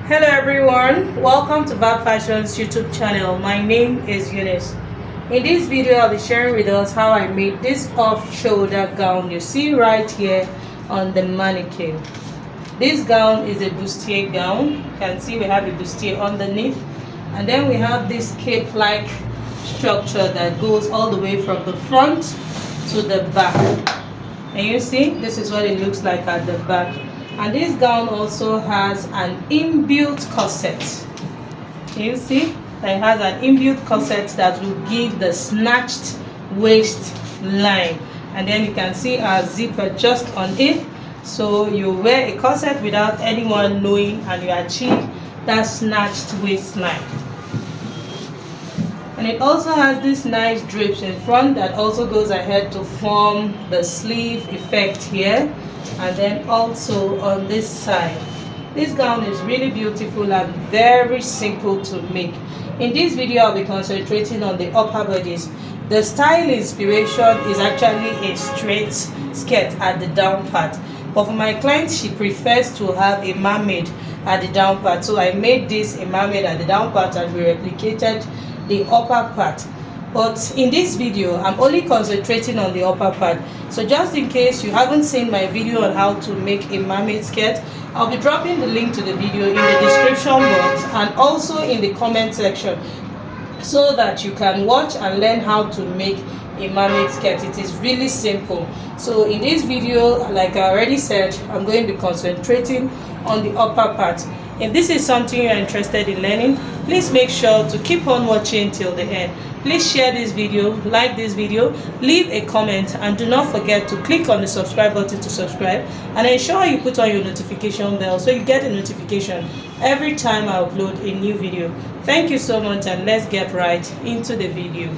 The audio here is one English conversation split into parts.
Hello everyone, welcome to Bag Fashion's YouTube channel. My name is Eunice. In this video, I'll be sharing with us how I made this off-shoulder gown you see right here on the mannequin. This gown is a bustier gown. You can see we have a bustier underneath, and then we have this cape-like structure that goes all the way from the front to the back. And you see, this is what it looks like at the back. And this gown also has an inbuilt corset. You see, it has an inbuilt corset that will give the snatched waist line. And then you can see our zipper just on it. So you wear a corset without anyone knowing, and you achieve that snatched waistline. And it also has this nice drapes in front that also goes ahead to form the sleeve effect here. And then also on this side, this gown is really beautiful and very simple to make. In this video, I'll be concentrating on the upper bodice. The style inspiration is actually a straight skirt at the down part, but for my client, she prefers to have a mermaid at the down part, so I made this a mermaid at the down part and we replicated the upper part. But in this video, I'm only concentrating on the upper part. So just in case you haven't seen my video on how to make a mermaid skirt, I'll be dropping the link to the video in the description box and also in the comment section, so that you can watch and learn how to make a mermaid skirt. It is really simple. So in this video, like I already said, I'm going to be concentrating on the upper part. If this is something you're interested in learning, please make sure to keep on watching till the end. Please share this video, like this video, leave a comment, and do not forget to click on the subscribe button to subscribe, and ensure you put on your notification bell so you get a notification every time I upload a new video. Thank you so much, and let's get right into the video.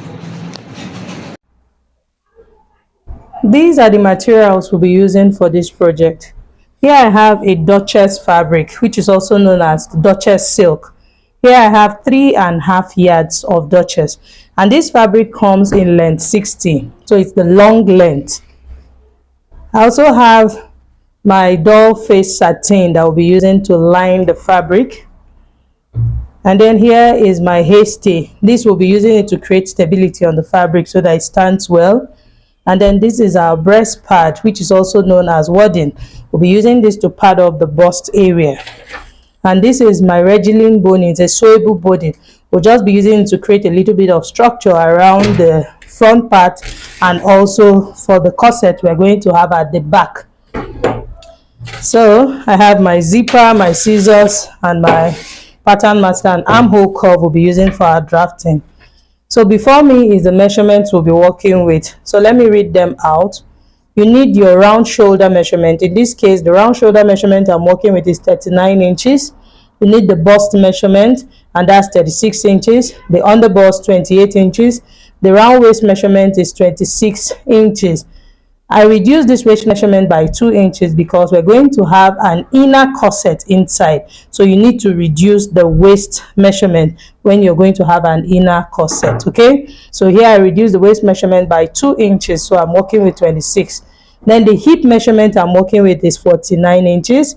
These are the materials we'll be using for this project. Here I have a Duchess fabric, which is also known as Duchess silk. Here I have 3.5 yards of Duchess, and this fabric comes in length 60, so it's the long length. I also have my doll face satin that I'll be using to line the fabric. And then here is my hasty. This will be using it to create stability on the fabric so that it stands well. And then this is our breast pad, which is also known as wadding. We'll be using this to pad up the bust area. And this is my Regilene boning. It's a sewable boning. We'll just be using it to create a little bit of structure around the front part, and also for the corset we're going to have at the back. So I have my zipper, my scissors, and my pattern master and armhole curve we'll be using for our drafting. So before me is the measurements we'll be working with. So let me read them out. You need your round shoulder measurement. In this case, the round shoulder measurement I'm working with is 39 inches. You need the bust measurement, and that's 36 inches. The under bust, 28 inches. The round waist measurement is 26 inches. I reduced this waist measurement by 2 inches because we're going to have an inner corset inside. So you need to reduce the waist measurement when you're going to have an inner corset, okay? So here I reduced the waist measurement by 2 inches, so I'm working with 26. Then the hip measurement I'm working with is 49 inches.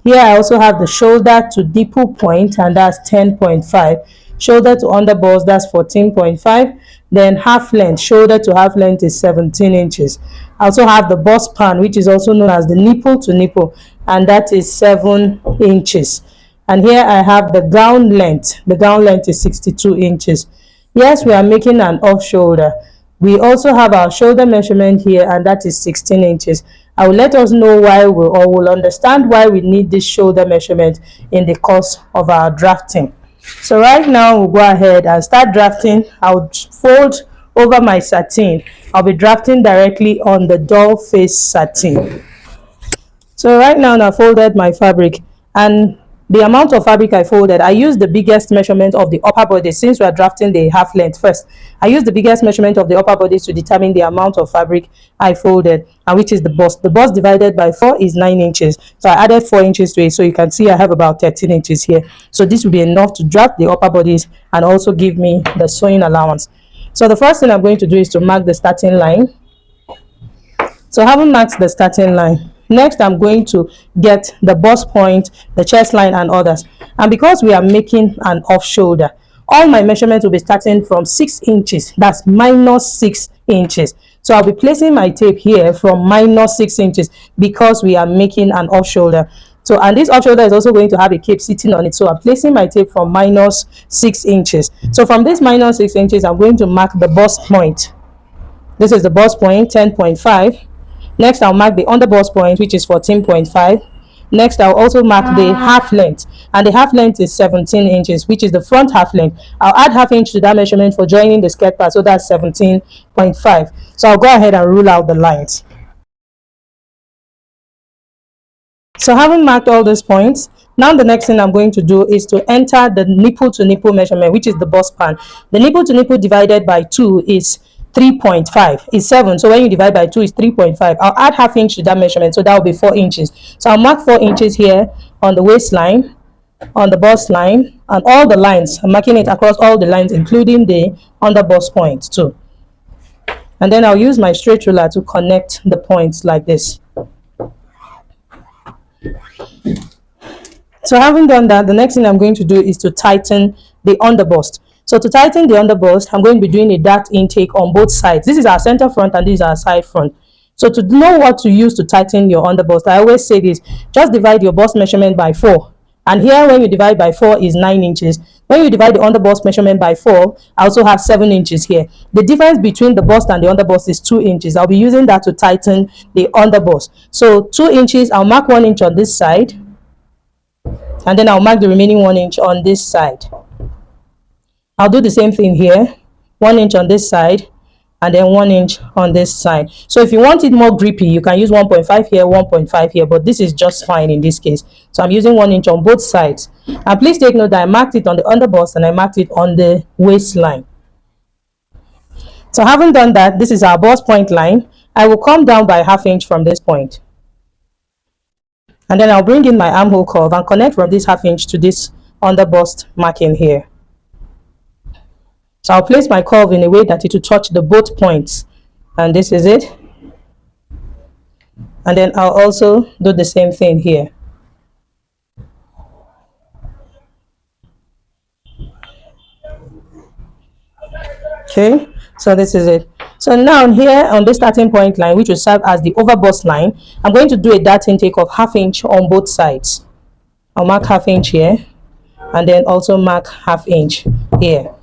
Here I also have the shoulder to nipple point, and that's 10.5. Shoulder to under bust, that's 14.5. Then half length, shoulder to half length is 17 inches. I also have the bust span, which is also known as the nipple to nipple, and that is 7 inches. And here I have the gown length. The gown length is 62 inches. Yes, we are making an off shoulder. We also have our shoulder measurement here, and that is 16 inches. I will let us know why we'll understand why we need this shoulder measurement in the course of our drafting. So right now we'll go ahead and start drafting. I'll fold over my satin. I'll be drafting directly on the doll face satin. So right now I folded my fabric, and the amount of fabric I folded, I used the biggest measurement of the upper body. Since we are drafting the half length first, I used the biggest measurement of the upper body to determine the amount of fabric I folded, and which is the bust. The bust divided by 4 is 9 inches. So I added 4 inches to it. So you can see I have about 13 inches here. So this will be enough to draft the upper bodies and also give me the sewing allowance. So the first thing I'm going to do is to mark the starting line. So having marked the starting line, Next, I'm going to get the bust point, the chest line, and others. And because we are making an off shoulder, all my measurements will be starting from 6 inches. That's minus 6 inches. So I'll be placing my tape here from minus 6 inches because we are making an off shoulder. So, and this off shoulder is also going to have a cape sitting on it. So I'm placing my tape from minus 6 inches. So from this minus 6 inches, I'm going to mark the bust point. This is the bust point, 10.5. Next, I'll mark the under bust point, which is 14.5. Next, I'll also mark the half length, and the half length is 17 inches, which is the front half length. I'll add half inch to that measurement for joining the skirt part, so that's 17.5. So I'll go ahead and rule out the lines. So having marked all these points, now the next thing I'm going to do is to enter the nipple to nipple measurement, which is the bust span. The nipple to nipple divided by 2 is 3.5. It's 7. So when you divide by 2 is 3.5. I'll add half inch to that measurement, so that will be 4 inches. So I'll mark 4 inches here on the waistline, on the bust line, and all the lines. I'm marking it across all the lines, including the under bust point too. And then I'll use my straight ruler to connect the points like this. So having done that, the next thing I'm going to do is to tighten the underbust. So to tighten the underbust, I'm going to be doing a dart intake on both sides. This is our center front and this is our side front. So to know what to use to tighten your underbust, I always say this: just divide your bust measurement by 4. And here, when you divide by 4 is 9 inches. When you divide the underbust measurement by 4, I also have 7 inches here. The difference between the bust and the underbust is 2 inches. I'll be using that to tighten the underbust. So 2 inches, I'll mark 1 inch on this side, and then I'll mark the remaining 1 inch on this side. I'll do the same thing here, 1 inch on this side, and then 1 inch on this side. So if you want it more grippy, you can use 1.5 here, 1.5 here, but this is just fine in this case. So I'm using 1 inch on both sides. And please take note that I marked it on the underbust and I marked it on the waistline. So having done that, this is our bust point line. I will come down by ½ inch from this point. And then I'll bring in my armhole curve and connect from this ½ inch to this underbust marking here. So I'll place my curve in a way that it will touch the both points, and this is it. And then I'll also do the same thing here. Okay, so this is it. So now here on this starting point line, which will serve as the over bust line, I'm going to do a dart intake of ½ inch on both sides. I'll mark ½ inch here, and then also mark ½ inch here.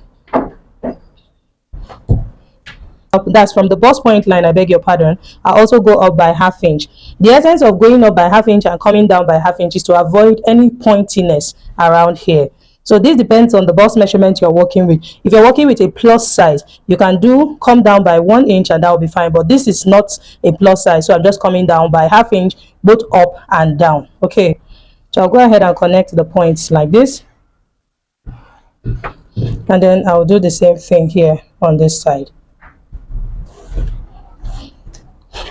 That's from the bust point line, I beg your pardon. I also go up by ½ inch. The essence of going up by ½ inch and coming down by ½ inch is to avoid any pointiness around here. So this depends on the bust measurement you're working with. If you're working with a plus size, you can come down by 1 inch and that will be fine, but this is not a plus size, so I'm just coming down by ½ inch both up and down. Okay, so I'll go ahead and connect the points like this, and then I'll do the same thing here on this side.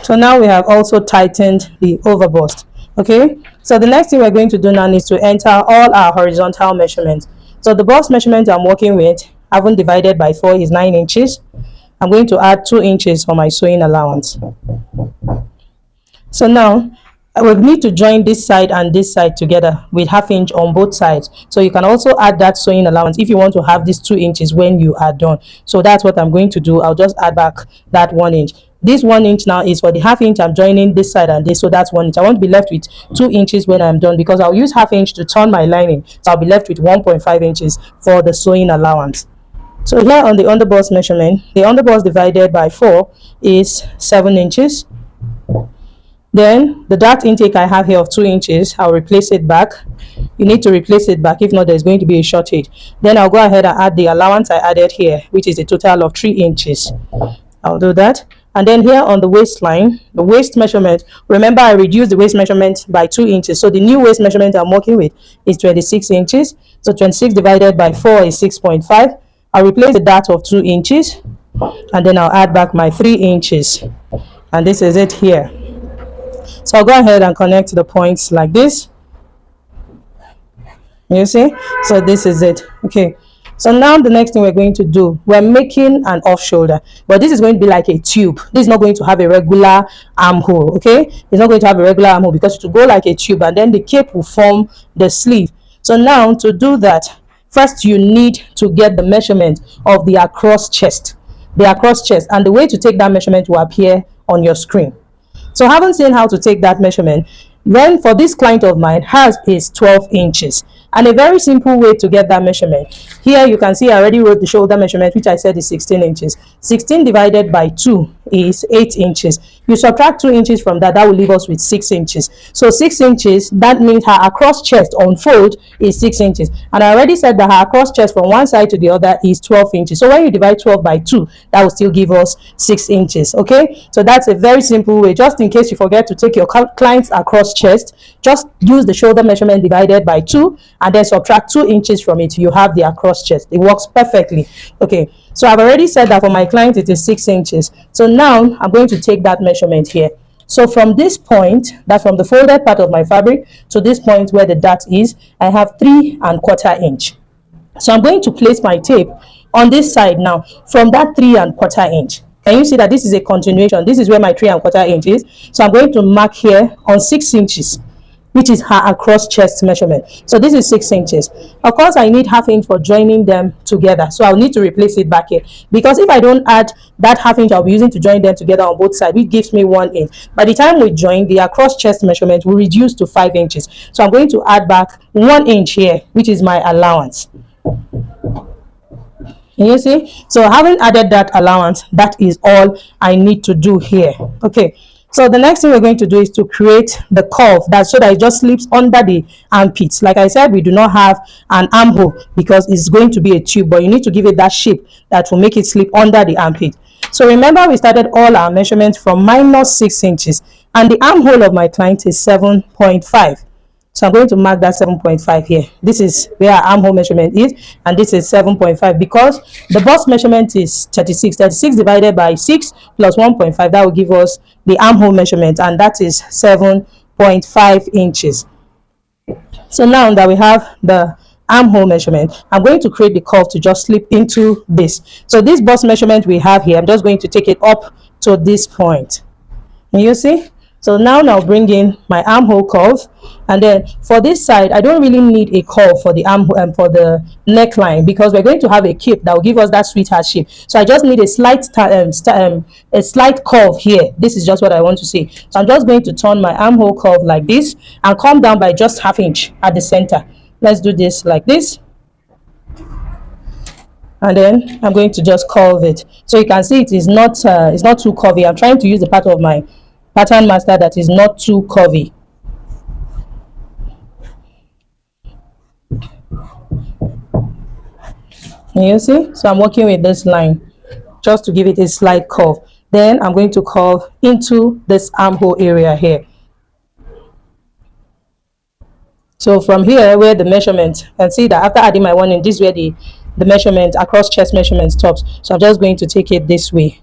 So now we have also tightened the over bust. Okay, so the next thing we're going to do now is to enter all our horizontal measurements. So the bust measurement I'm working with, having divided by 4, is 9 inches. I'm going to add 2 inches for my sewing allowance. So now I will need to join this side and this side together with ½ inch on both sides. So you can also add that sewing allowance if you want to have these 2 inches when you are done. So that's what I'm going to do. I'll just add back that 1 inch. This 1 inch now is for the ½ inch I'm joining this side and this, so that's 1 inch. I won't be left with 2 inches when I'm done because I'll use ½ inch to turn my lining. So I'll be left with 1.5 inches for the sewing allowance. So here on the underbust measurement, the underbust divided by 4 is 7 inches. Then the dart intake I have here of 2 inches, I'll replace it back. You need to replace it back, if not there's going to be a shortage. Then I'll go ahead and add the allowance I added here, which is a total of 3 inches. I'll do that. And then here on the waistline, the waist measurement, remember I reduced the waist measurement by 2 inches. So the new waist measurement I'm working with is 26 inches. So 26 divided by 4 is 6.5. I'll replace the dart of 2 inches. And then I'll add back my 3 inches. And this is it here. So I'll go ahead and connect the points like this. You see? So this is it. Okay. So now the next thing we're going to do, we're making an off shoulder, but this is going to be like a tube. This is not going to have a regular armhole. Okay, it's not going to have a regular armhole because it will go like a tube, and then the cape will form the sleeve. So now to do that, first you need to get the measurement of the across chest, and the way to take that measurement will appear on your screen. So having seen how to take that measurement, then for this client of mine, hers is 12 inches. And a very simple way to get that measurement, here you can see I already wrote the shoulder measurement, which I said is 16 inches. 16 divided by 2 is 8 inches. You subtract 2 inches from that, that will leave us with 6 inches. So 6 inches, that means her across chest on fold is 6 inches. And I already said that her across chest from one side to the other is 12 inches. So when you divide 12 by 2, that will still give us 6 inches. Okay, so that's a very simple way. Just in case you forget to take your client's across chest, just use the shoulder measurement divided by 2 and then subtract 2 inches from it. You have the across chest. It works perfectly. Okay, so I've already said that for my client it is 6 inches. So now I'm going to take that measurement here. So from this point, that's from the folded part of my fabric to this point where the dart is, I have 3¼ inch. So I'm going to place my tape on this side now from that 3¼ inch. Can you see that this is a continuation? This is where my 3¼ inch is. So I'm going to mark here on 6 inches, which is her across chest measurement. So this is 6 inches. Of course, I need ½ inch for joining them together. So I'll need to replace it back here, because if I don't add that ½ inch I'll be using to join them together on both sides, which gives me 1 inch. By the time we join, the across chest measurement will reduce to 5 inches. So I'm going to add back 1 inch here, which is my allowance. You see, so having added that allowance, that is all I need to do here. Okay, so the next thing we're going to do is to create the curve, that so that it just slips under the armpits. Like I said, we do not have an armhole because it's going to be a tube, but you need to give it that shape that will make it slip under the armpit. So remember, we started all our measurements from -6 inches, and the armhole of my client is 7.5. So I'm going to mark that 7.5 here. This is where our armhole measurement is, and this is 7.5 because the bust measurement is 36. 36 divided by 6 plus 1.5, that will give us the armhole measurement, and that is 7.5 inches. So now that we have the armhole measurement, I'm going to create the curve to just slip into this. So this bust measurement we have here, I'm just going to take it up to this point. And you see? So now I'll bring in my armhole curve, and then for this side I don't really need a curve for the armhole and for the neckline, because we're going to have a cape that will give us that sweetheart shape. So I just need a slight curve here. This is just what I want to see. So I'm just going to turn my armhole curve like this and come down by just ½ inch at the center. Let's do this like this, and then I'm going to just curve it. So you can see it is not it's not too curvy. I'm trying to use the part of my pattern master that is not too curvy. You see, so I'm working with this line just to give it a slight curve. Then I'm going to curve into this armhole area here. So from here where the measurement, and see that after adding my 1 inch, this is where the measurement across chest measurement stops. So I'm just going to take it this way.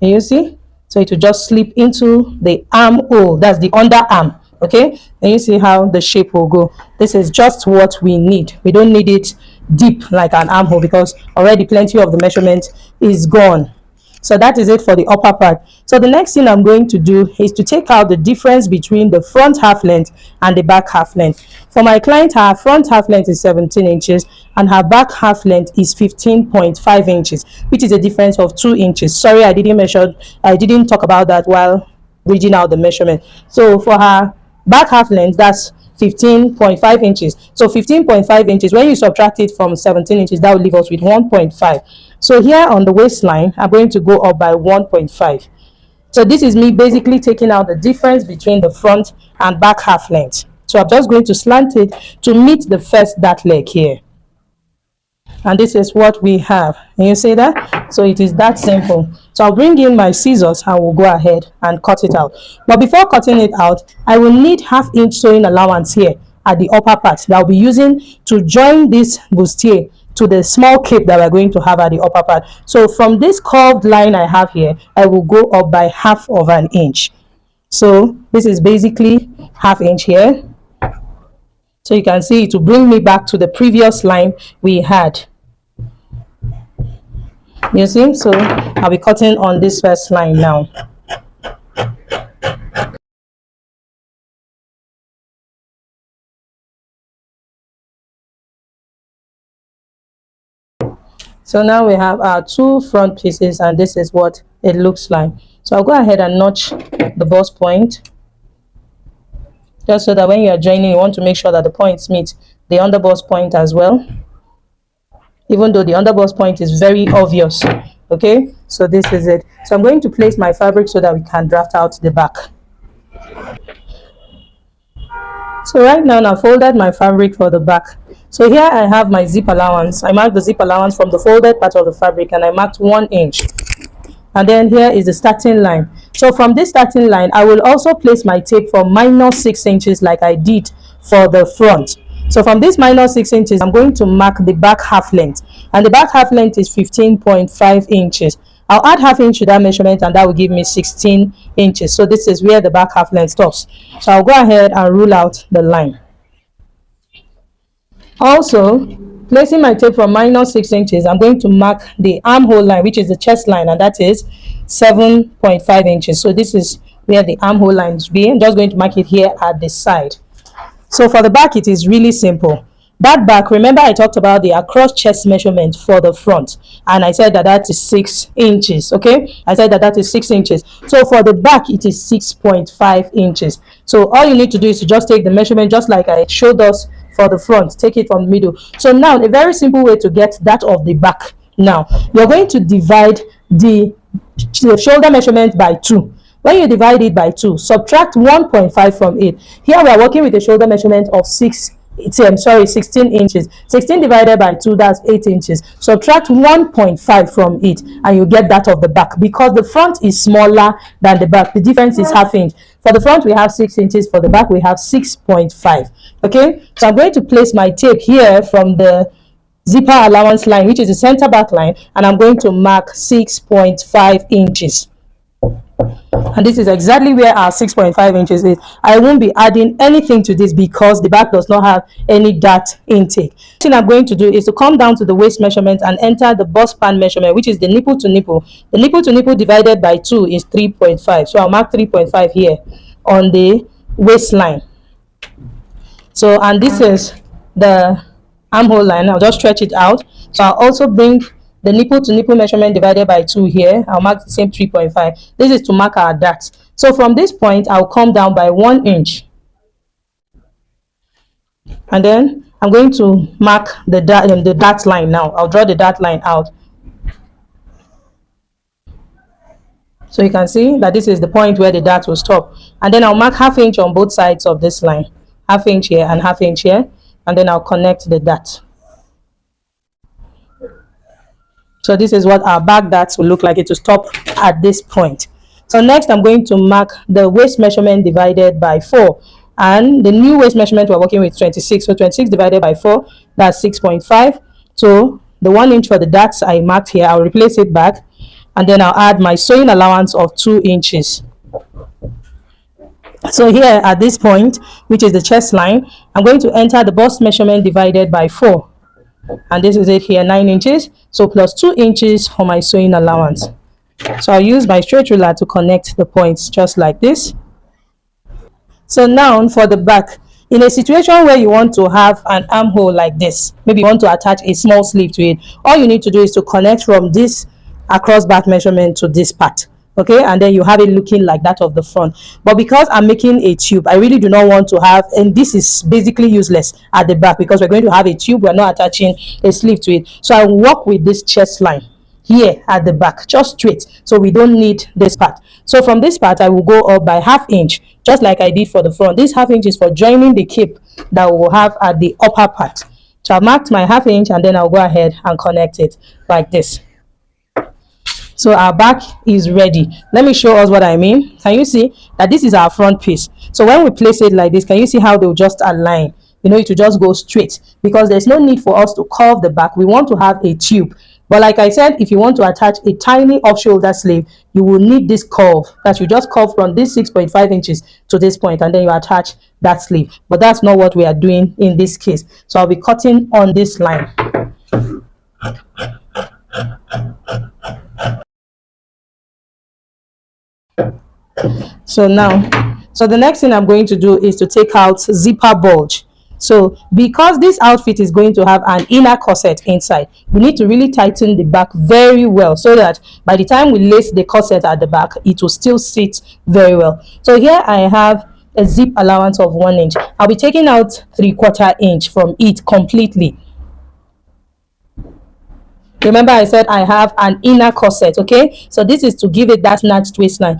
You see, so it will just slip into the armhole, that's the underarm. Okay, and you see how the shape will go. This is just what we need. We don't need it deep like an armhole, because already plenty of the measurement is gone. So that is it for the upper part. So the next thing I'm going to do is to take out the difference between the front half length and the back half length. For my client, her front half length is 17 inches and her back half length is 15.5 inches, which is a difference of 2 inches. Sorry, I didn't talk about that while reading out the measurement. So for her back half length, that's 15.5 inches. So 15.5 inches, when you subtract it from 17 inches, that will leave us with 1.5. So here on the waistline, I'm going to go up by 1.5. So this is me basically taking out the difference between the front and back half length. So I'm just going to slant it to meet the first dart leg here. And this is what we have. Can you see that? So it is that simple. So I'll bring in my scissors and we'll go ahead and cut it out. But before cutting it out, I will need ½ inch sewing allowance here at the upper part that I'll be using to join this bustier to the small cape that we're going to have at the upper part. So from this curved line I have here, I will go up by ½ inch. So this is basically ½ inch here. So you can see it will bring me back to the previous line we had. You see, so I'll be cutting on this first line now. So now we have our two front pieces, and this is what it looks like. So I'll go ahead and notch the bust point, just so that when you are joining, you want to make sure that the points meet the underbust point as well, even though the underbust point is very obvious. Okay, so this is it. So I'm going to place my fabric so that we can draft out the back. So right now I've folded my fabric for the back. So here I have my zip allowance. I marked the zip allowance from the folded part of the fabric, and I marked 1 inch. And then here is the starting line. So from this starting line, I will also place my tape for -6 inches like I did for the front. So from this -6 inches, I'm going to mark the back half length, and the back half length is 15.5 inches. I'll add half inch to that measurement, and that will give me 16 inches. So this is where the back half length stops. So I'll go ahead and rule out the line. Also, placing my tape from -6 inches, I'm going to mark the armhole line, which is the chest line, and that is 7.5 inches. So this is where the armhole lines be. I'm just going to mark it here at the side. So for the back, it is really simple. That back, remember I talked about the across chest measurement for the front, and I said that that is 6 inches. Okay, I said that that is 6 inches. So for the back, it is 6.5 inches. So all you need to do is to just take the measurement, just like I showed us for the front. Take it from the middle. So now a very simple way to get that of the back. Now you're going to divide the shoulder measurement by 2. When you divide it by 2, subtract 1.5 from it. Here we are working with a shoulder measurement of 16 inches. 16 divided by 2, that's 8 inches. Subtract 1.5 from it, and you get that of the back, because the front is smaller than the back. The difference is half inch. For the front, we have 6 inches. For the back, we have 6.5. Okay, so I'm going to place my tape here from the zipper allowance line, which is the center back line, and I'm going to mark 6.5 inches. And this is exactly where our 6.5 inches is. I won't be adding anything to this because the back does not have any dart intake. The thing I'm going to do is to come down to the waist measurement and enter the bust span measurement, which is the nipple to nipple. The nipple to nipple divided by 2 is 3.5. So I'll mark 3.5 here on the waistline. So, and this is the armhole line. I'll just stretch it out. So I'll also bring the nipple to nipple measurement divided by 2 here. I'll mark the same 3.5. This is to mark our dart. So from this point, I'll come down by 1 inch. And then I'm going to mark the dart line now. I'll draw the dart line out. So you can see that this is the point where the dart will stop. And then I'll mark half inch on both sides of this line. Half inch here and half inch here. And then I'll connect the dart. So this is what our back darts will look like. It will stop at this point. So next, I'm going to mark the waist measurement divided by 4. And the new waist measurement we're working with 26. So 26 divided by 4, that's 6.5. So the 1 inch for the darts I marked here, I'll replace it back. And then I'll add my sewing allowance of 2 inches. So here at this point, which is the chest line, I'm going to enter the bust measurement divided by 4. And this is it here, 9 inches. So plus 2 inches for my sewing allowance. So I'll use my straight ruler to connect the points just like this. So now for the back, in a situation where you want to have an armhole like this, maybe you want to attach a small sleeve to it, all you need to do is to connect from this across back measurement to this part. Okay, and then you have it looking like that of the front. But because I'm making a tube, I really do not want to have, and this is basically useless at the back because we're going to have a tube, we're not attaching a sleeve to it. So I work with this chest line here at the back, just straight, so we don't need this part. So from this part, I will go up by half inch, just like I did for the front. This half inch is for joining the cape that we'll have at the upper part. So I marked my half inch, and then I'll go ahead and connect it like this. So our back is ready. Let me show us what I mean. Can you see that this is our front piece? So when we place it like this, can you see how they'll just align? You know, it will just go straight because there's no need for us to curve the back. We want to have a tube. But like I said, if you want to attach a tiny off-shoulder sleeve, you will need this curve. That you just curve from this 6.5 inches to this point, and then you attach that sleeve. But that's not what we are doing in this case. So I'll be cutting on this line. So now, so the next thing I'm going to do is to take out zipper bulge. So because this outfit is going to have an inner corset inside, we need to really tighten the back very well so that by the time we lace the corset at the back, it will still sit very well. So here I have a zip allowance of 1 inch. I'll be taking out 3/4 inch from it completely. Remember I said I have an inner corset, okay? So this is to give it that snatched waistline.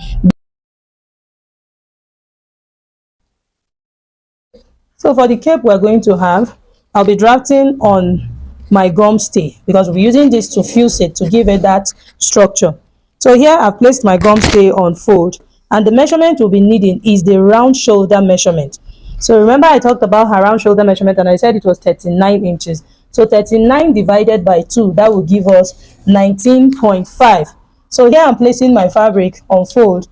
So for the cape we're going to have, I'll be drafting on my gum stay because we're using this to fuse it to give it that structure. So here I've placed my gum stay on fold, and the measurement we'll be needing is the round shoulder measurement. So remember I talked about her round shoulder measurement and I said it was 39 inches. So 39 divided by 2, that will give us 19.5. So here I'm placing my fabric on fold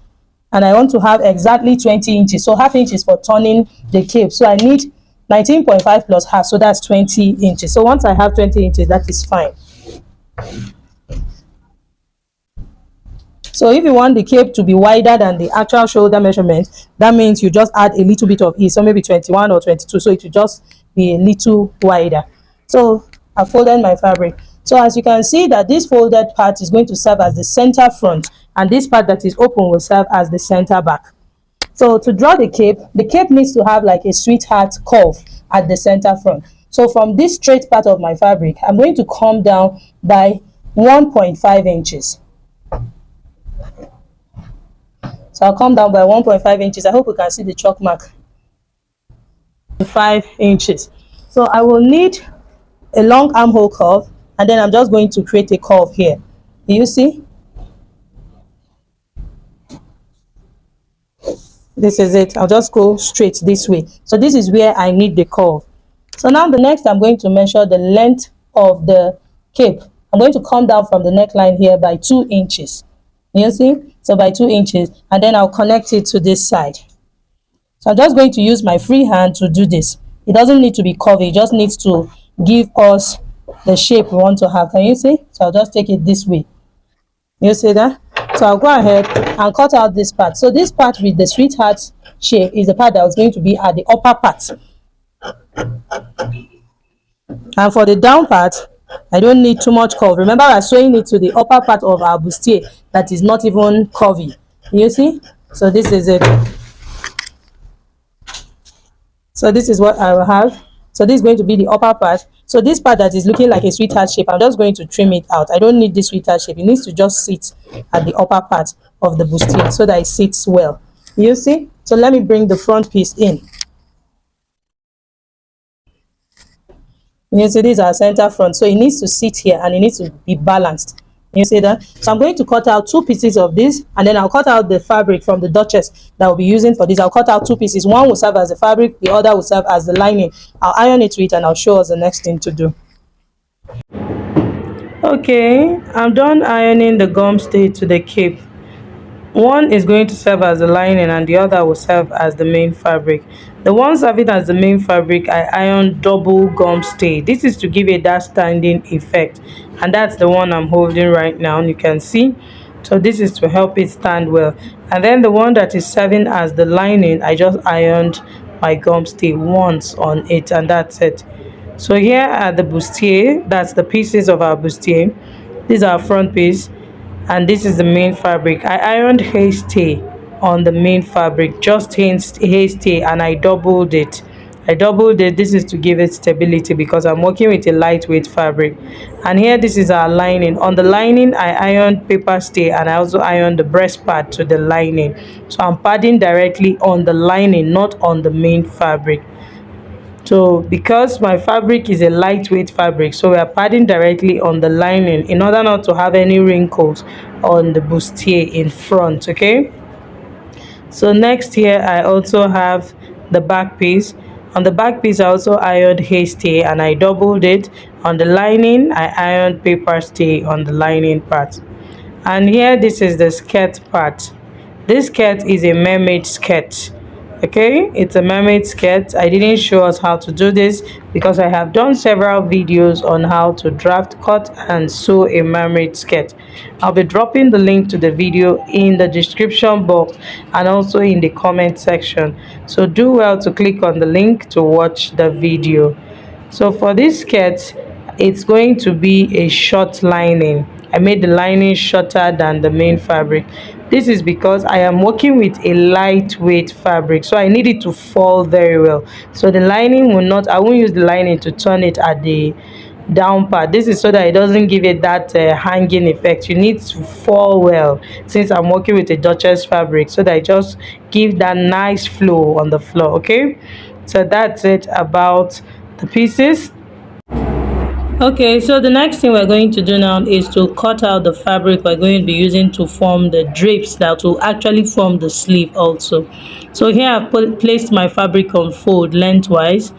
and I want to have exactly 20 inches. So half inch is for turning the cape. So I need 19.5 plus half, so that's 20 inches. So once I have 20 inches, that is fine. So if you want the cape to be wider than the actual shoulder measurement, that means you just add a little bit of it, so maybe 21 or 22, so it will just be a little wider. So I folded my fabric. So as you can see that this folded part is going to serve as the center front, and this part that is open will serve as the center back. So to draw the cape needs to have like a sweetheart curve at the center front. So from this straight part of my fabric, I'm going to come down by 1.5 inches. So I'll come down by 1.5 inches. I hope you can see the chalk mark. 5 inches. So I will need a long armhole curve, and then I'm just going to create a curve here. Do you see? This is it. I'll just go straight this way. So this is where I need the curve. So now the next, I'm going to measure the length of the cape. I'm going to come down from the neckline here by 2 inches. You see? So by 2 inches, and then I'll connect it to this side. So I'm just going to use my free hand to do this. It doesn't need to be curvy, it just needs to give us the shape we want to have. Can you see? So I'll just take it this way. You see that? So I'll go ahead and cut out this part. So this part with the sweetheart shape is the part that was going to be at the upper part. And for the down part, I don't need too much curve. Remember, we're sewing it to the upper part of our bustier that is not even curvy. You see? So this is it. So this is what I will have. So this is going to be the upper part. So this part that is looking like a sweetheart shape, I'm just going to trim it out. I don't need this sweetheart shape. It needs to just sit at the upper part of the bustier so that it sits well. You see? So let me bring the front piece in. You see, this is our center front. So it needs to sit here and it needs to be balanced. You see that? So I'm going to cut out 2 pieces of this, and then I'll cut out the fabric from the Duchess that I'll be using for this. I'll cut out 2 pieces. One will serve as the fabric, the other will serve as the lining. I'll iron it to it and I'll show us the next thing to do. Okay, I'm done ironing the gum stay to the cape. One is going to serve as the lining and the other will serve as the main fabric. The one serving as the main fabric, I iron double gum stay. This is to give it that standing effect, and that's the one I'm holding right now. You can see. So this is to help it stand well. And then the one that is serving as the lining, I just ironed my gum stay once on it, and that's it. So here are the bustier. That's the pieces of our bustier. These are our front piece, and this is the main fabric. I ironed hasty on the main fabric, just hasty, and I doubled it. This is to give it stability because I'm working with a lightweight fabric. And here, this is our lining. On the lining, I ironed paper stay, and I also ironed the breast part to the lining. So I'm padding directly on the lining, not on the main fabric. So because my fabric is a lightweight fabric, so we are padding directly on the lining in order not to have any wrinkles on the bustier in front. Okay, so next here I also have the back piece. On the back piece I also ironed hasty and I doubled it. On the lining I ironed paper stay on the lining part. And here, this is the skirt part. This skirt is a mermaid skirt. Okay, it's a mermaid skirt. I didn't show us how to do this because I have done several videos on how to draft, cut and sew a mermaid skirt. I'll be dropping the link to the video in the description box and also in the comment section, so do well to click on the link to watch the video. So for this skirt, it's going to be a short lining. I made the lining shorter than the main fabric. This is because I am working with a lightweight fabric, so I need it to fall very well. So the lining will not, I won't use the lining to turn it at the down part. This is so that it doesn't give it that hanging effect. You need to fall well, since I'm working with a Duchess fabric, so that it just give that nice flow on the floor. Okay, so that's it about the pieces. Okay, so the next thing we're going to do now is to cut out the fabric we're going to be using to form the drapes that will actually form the sleeve also. So here I've placed my fabric on fold lengthwise,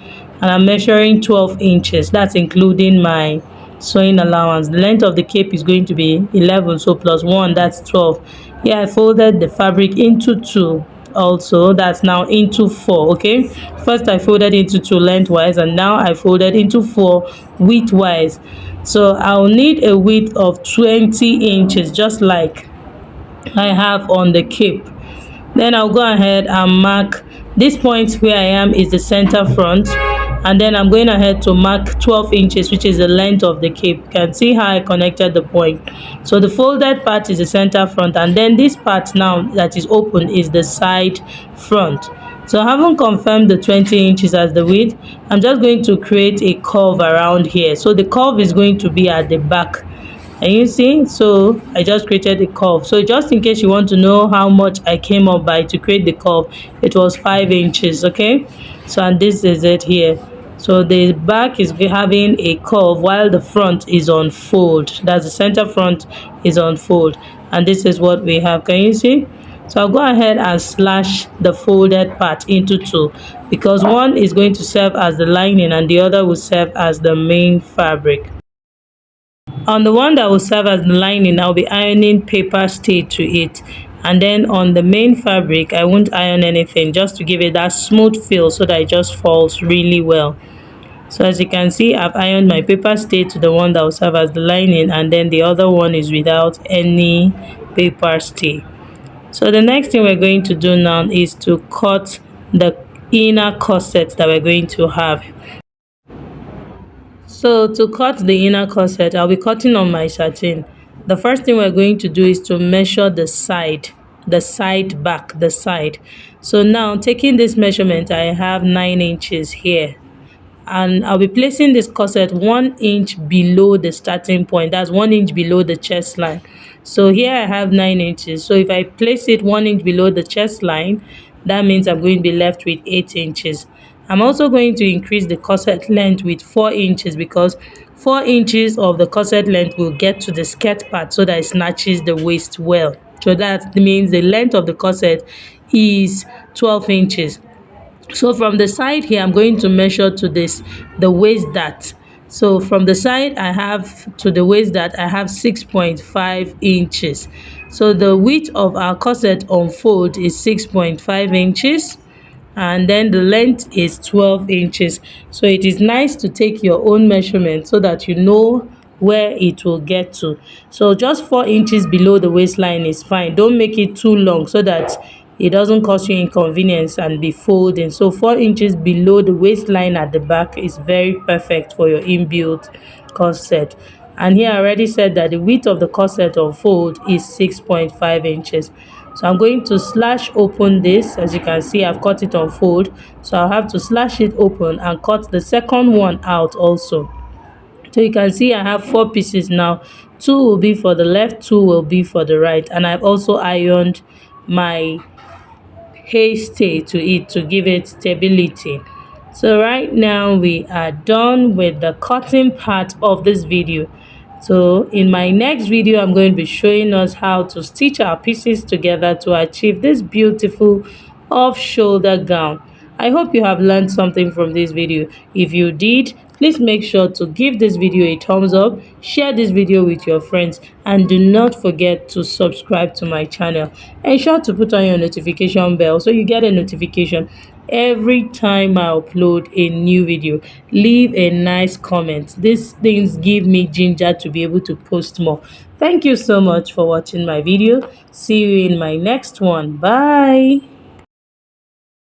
and I'm measuring 12 inches. That's including my sewing allowance. The length of the cape is going to be 11, so plus 1, that's 12. Here I folded the fabric into 2 also, that's now into 4. Okay, first I folded into 2 lengthwise, and now I folded into 4 widthwise. So I'll need a width of 20 inches, just like I have on the cape. Then I'll go ahead and mark this point where I am is the center front, and then I'm going ahead to mark 12 inches, which is the length of the cape. You can see how I connected the point. So the folded part is the center front, and then this part now that is open is the side front. So I haven't confirmed the 20 inches as the width. I'm just going to create a curve around here. So the curve is going to be at the back. And you see, so I just created a curve. So just in case you want to know how much I came up by to create the curve, it was 5 inches. Okay, so and this is it here. So the back is having a curve while the front is on fold. That's the center front is on fold, and this is what we have. Can you see? So I'll go ahead and slash the folded part into 2, because one is going to serve as the lining and the other will serve as the main fabric. On the one that will serve as the lining, I'll be ironing paper stay to it, and then on the main fabric I won't iron anything, just to give it that smooth feel so that it just falls really well. So as you can see, I've ironed my paper stay to the one that will serve as the lining, and then the other one is without any paper stay. So the next thing we're going to do now is to cut the inner corset that we're going to have. So to cut the inner corset, I'll be cutting on my satin. The first thing we're going to do is to measure the side back, the side. So now taking this measurement, I have 9 inches here, and I'll be placing this corset 1 inch below the starting point. That's 1 inch below the chest line. So here I have 9 inches. So if I place it 1 inch below the chest line, that means I'm going to be left with 8 inches. I'm also going to increase the corset length with 4 inches, because 4 inches of the corset length will get to the skirt part so that it snatches the waist well. So that means the length of the corset is 12 inches. So from the side here, I'm going to measure to the waist dart. So from the side I have to the waist dart, I have 6.5 inches. So the width of our corset on fold is 6.5 inches, and then the length is 12 inches. So it is nice to take your own measurement so that you know where it will get to. So just 4 inches below the waistline is fine. Don't make it too long so that it doesn't cause you inconvenience and be folding. So 4 inches below the waistline at the back is very perfect for your inbuilt corset. And here I already said that the width of the corset on fold is 6.5 inches. So I'm going to slash open this. As you can see, I've cut it on fold, so I'll have to slash it open and cut the second one out also. So you can see I have 4 pieces now. 2 will be for the left, 2 will be for the right, and I've also ironed my stay to it to give it stability. So right now we are done with the cutting part of this video. So in my next video, I'm going to be showing us how to stitch our pieces together to achieve this beautiful off-shoulder gown. I hope you have learned something from this video. If you did, please make sure to give this video a thumbs up, share this video with your friends, and do not forget to subscribe to my channel. Ensure to put on your notification bell so you get a notification every time I upload a new video. Leave a nice comment. These things give me ginger to be able to post more. Thank you so much for watching my video. See you in my next one. Bye.